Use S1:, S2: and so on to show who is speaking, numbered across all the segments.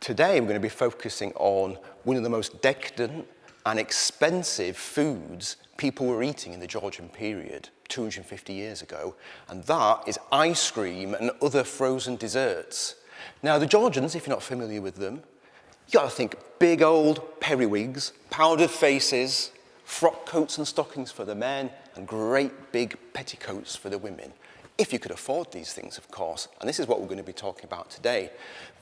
S1: Today we're going to be focusing on one of the most decadent and expensive foods people were eating in the Georgian period 250 years ago, and that is ice cream and other frozen desserts. Now the Georgians, if you're not familiar with them, you got to think big old periwigs, powdered faces, frock coats and stockings for the men, and great big petticoats for the women. If you could afford these things, of course. And this is what we're going to be talking about today.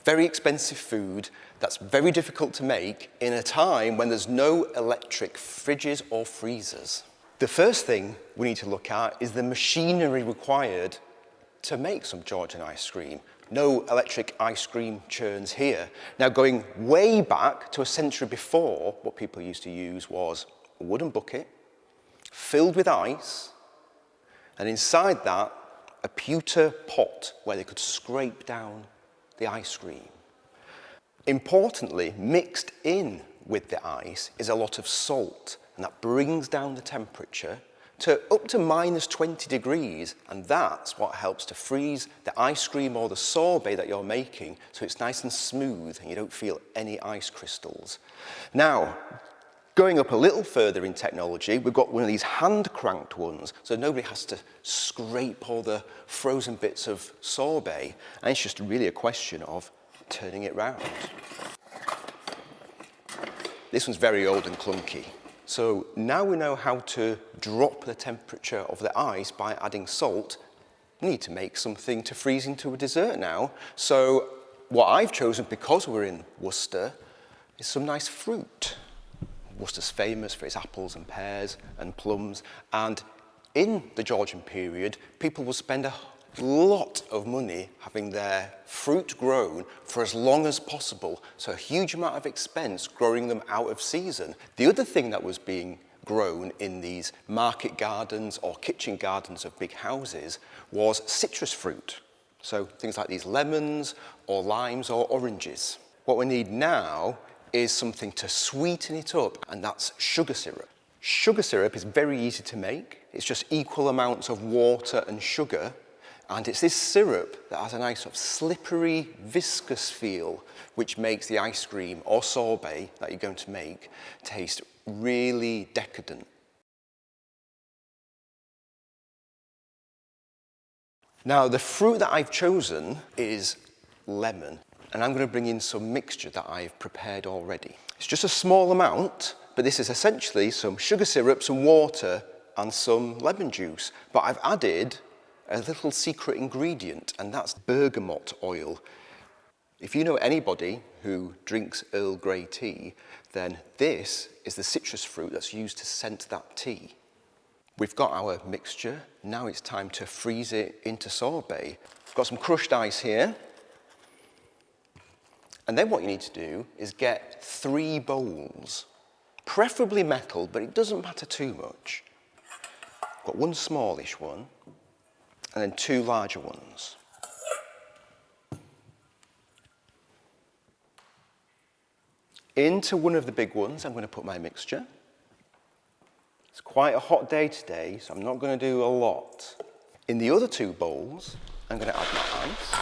S1: Very expensive food that's very difficult to make in a time when there's no electric fridges or freezers. The first thing we need to look at is the machinery required to make some Georgian ice cream. No electric ice cream churns here. Now, going way back to a century before, what people used to use was a wooden bucket filled with ice, and inside that, a pewter pot where they could scrape down the ice cream. Importantly, mixed in with the ice is a lot of salt, and that brings down the temperature to up to minus 20 degrees, and that's what helps to freeze the ice cream or the sorbet that you're making so it's nice and smooth and you don't feel any ice crystals. Now, going up a little further in technology, we've got one of these hand-cranked ones, so nobody has to scrape all the frozen bits of sorbet, and it's just really a question of turning it round. This one's very old and clunky. So now we know how to drop the temperature of the ice by adding salt. We need to make something to freeze into a dessert now. So what I've chosen, because we're in Worcester, is some nice fruit. Worcester's famous for its apples and pears and plums, and in the Georgian period, people will spend a lot of money having their fruit grown for as long as possible, so a huge amount of expense growing them out of season. The other thing that was being grown in these market gardens or kitchen gardens of big houses was citrus fruit, so things like these lemons or limes or oranges. What we need now is something to sweeten it up, and that's sugar syrup. Sugar syrup is very easy to make. It's just equal amounts of water and sugar, and it's this syrup that has a nice sort of slippery, viscous feel, which makes the ice cream or sorbet that you're going to make taste really decadent. Now, the fruit that I've chosen is lemon, and I'm going to bring in some mixture that I've prepared already. It's just a small amount, but this is essentially some sugar syrup, some water, and some lemon juice. But I've added a little secret ingredient, and that's bergamot oil. If you know anybody who drinks Earl Grey tea, then this is the citrus fruit that's used to scent that tea. We've got our mixture. Now it's time to freeze it into sorbet. I've got some crushed ice here. And then what you need to do is get 3 bowls, preferably metal, but it doesn't matter too much. I've got one smallish one, and then 2 larger ones. Into one of the big ones, I'm going to put my mixture. It's quite a hot day today, so I'm not going to do a lot. In the other 2 bowls, I'm going to add my ice.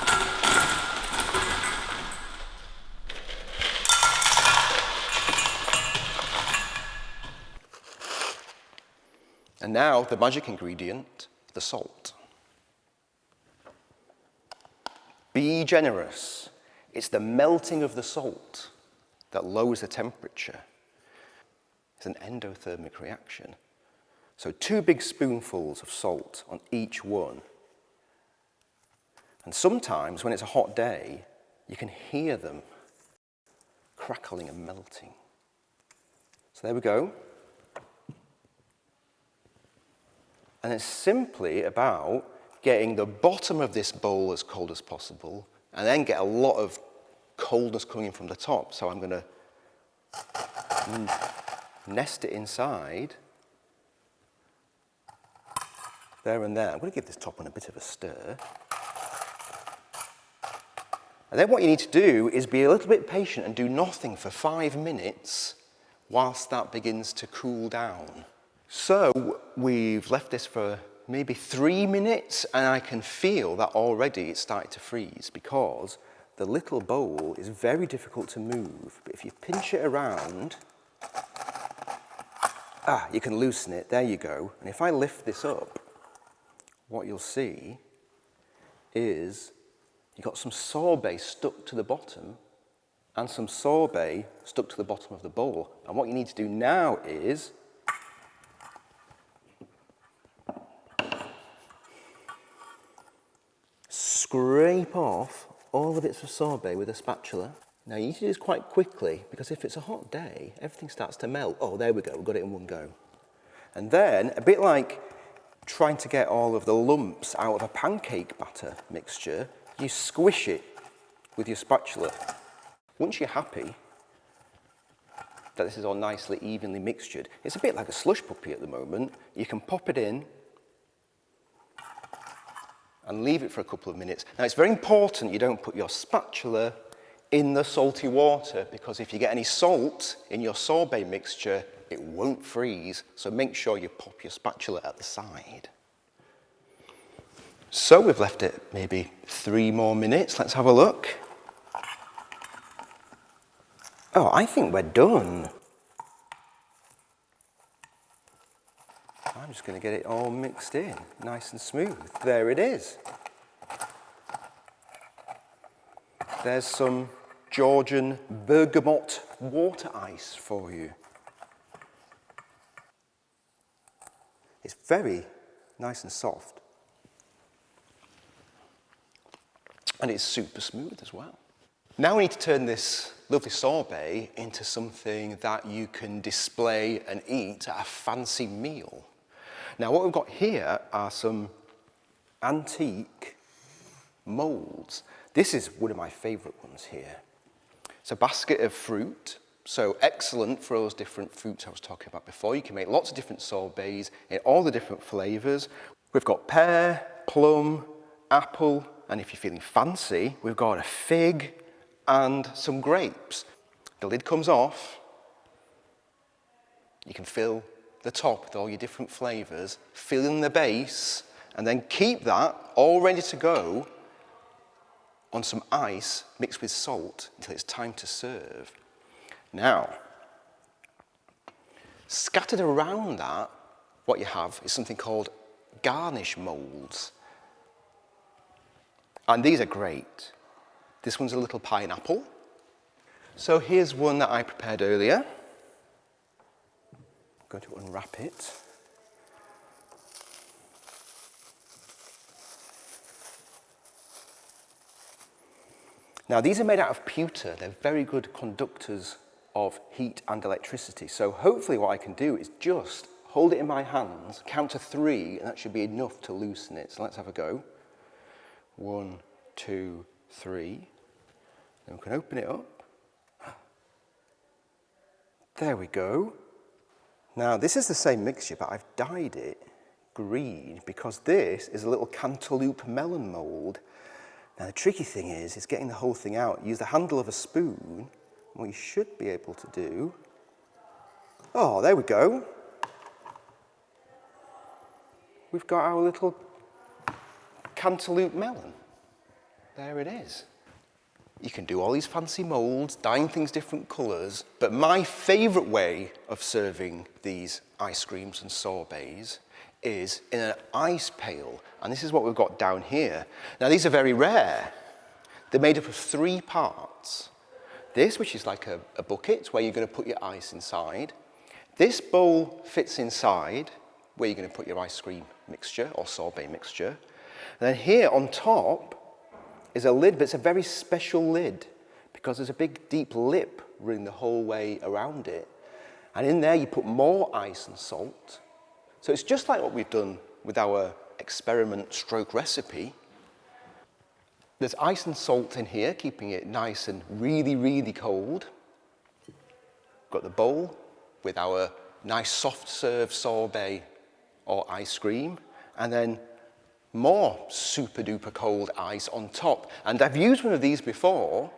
S1: And now the magic ingredient, the salt. Be generous. It's the melting of the salt that lowers the temperature. It's an endothermic reaction. So 2 big spoonfuls of salt on each one. And sometimes when it's a hot day, you can hear them crackling and melting. So there we go. And it's simply about getting the bottom of this bowl as cold as possible, and then get a lot of coldness coming from the top. So I'm going to nest it inside, there and there. I'm going to give this top one a bit of a stir. And then what you need to do is be a little bit patient and do nothing for 5 minutes whilst that begins to cool down. So we've left this for maybe 3 minutes, and I can feel that already it's started to freeze because the little bowl is very difficult to move, but if you pinch it around, you can loosen it, there you go. And if I lift this up, what you'll see is you've got some sorbet stuck to the bottom and some sorbet stuck to the bottom of the bowl. And what you need to do now is scrape off all the bits of sorbet with a spatula. Now you need to do this quite quickly because if it's a hot day, everything starts to melt. Oh, there we go, we've got it in one go. And then, a bit like trying to get all of the lumps out of a pancake batter mixture, you squish it with your spatula. Once you're happy that this is all nicely evenly mixtured, it's a bit like a slush puppy at the moment. You can pop it in and leave it for a couple of minutes. Now it's very important you don't put your spatula in the salty water because if you get any salt in your sorbet mixture, it won't freeze. So make sure you pop your spatula at the side. So we've left it maybe 3 more minutes. Let's have a look. Oh, I think we're done. I'm just going to get it all mixed in, nice and smooth. There it is. There's some Georgian bergamot water ice for you. It's very nice and soft. And it's super smooth as well. Now we need to turn this lovely sorbet into something that you can display and eat at a fancy meal. Now what we've got here are some antique moulds. This is one of my favourite ones here. It's a basket of fruit, so excellent for those different fruits I was talking about before. You can make lots of different sorbets in all the different flavours. We've got pear, plum, apple, and if you're feeling fancy, we've got a fig and some grapes. The lid comes off. You can fill the top with all your different flavours, fill in the base, and then keep that all ready to go on some ice mixed with salt until it's time to serve. Now, scattered around that, what you have is something called garnish moulds. And these are great. This one's a little pineapple. So here's one that I prepared earlier. I'm going to unwrap it. Now these are made out of pewter. They're very good conductors of heat and electricity. So hopefully what I can do is just hold it in my hands, count to 3, and that should be enough to loosen it. So let's have a go. 1, 2, 3. Then we can open it up. There we go. Now this is the same mixture, but I've dyed it green because this is a little cantaloupe melon mould. Now the tricky thing is getting the whole thing out. Use the handle of a spoon. What you should be able to do. Oh, there we go. We've got our little cantaloupe melon. There it is. You can do all these fancy moulds, dyeing things different colours, but my favourite way of serving these ice creams and sorbets is in an ice pail, and this is what we've got down here. Now these are very rare. They're made up of 3 parts. This, which is like a bucket where you're going to put your ice inside. This bowl fits inside where you're going to put your ice cream mixture or sorbet mixture. And then here on top is a lid, but it's a very special lid because there's a big deep lip running the whole way around it. And in there you put more ice and salt. So it's just like what we've done with our experiment stroke recipe. There's ice and salt in here, keeping it nice and really, really cold. Got the bowl with our nice soft serve sorbet or ice cream, and then more super duper cold ice on top. And I've used one of these before,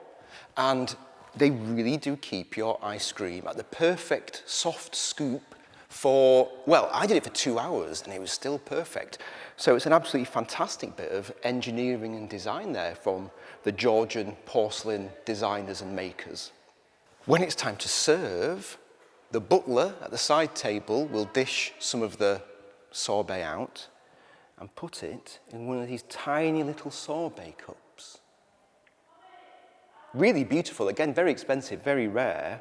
S1: and they really do keep your ice cream at the perfect soft scoop I did it for 2 hours and it was still perfect. So it's an absolutely fantastic bit of engineering and design there from the Georgian porcelain designers and makers. When it's time to serve, the butler at the side table will dish some of the sorbet out and put it in one of these tiny little sorbet cups. Really beautiful, again, very expensive, very rare,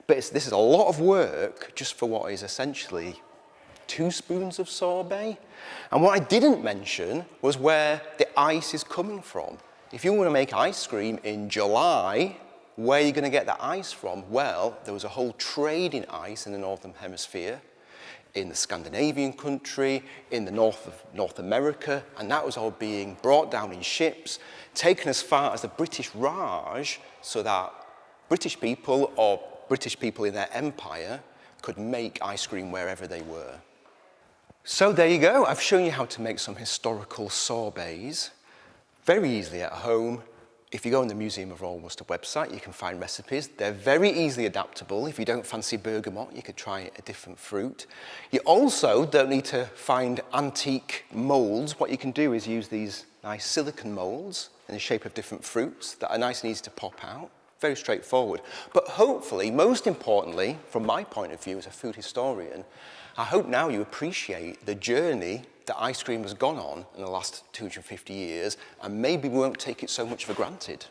S1: but this is a lot of work just for what is essentially 2 spoons of sorbet. And what I didn't mention was where the ice is coming from. If you want to make ice cream in July, where are you going to get the ice from? Well, there was a whole trade in ice in the Northern Hemisphere, in the Scandinavian country, in the north of North America, and that was all being brought down in ships, taken as far as the British Raj, so that British people or British people in their empire could make ice cream wherever they were. So there you go. I've shown you how to make some historical sorbets very easily at home. If you go on the Museum of Royal Worcester website, you can find recipes. They're very easily adaptable. If you don't fancy bergamot, you could try a different fruit. You also don't need to find antique molds. What you can do is use these nice silicone molds in the shape of different fruits that are nice and easy to pop out. Very straightforward. But hopefully, most importantly, from my point of view as a food historian, I hope now you appreciate the journey that ice cream has gone on in the last 250 years, and maybe we won't take it so much for granted.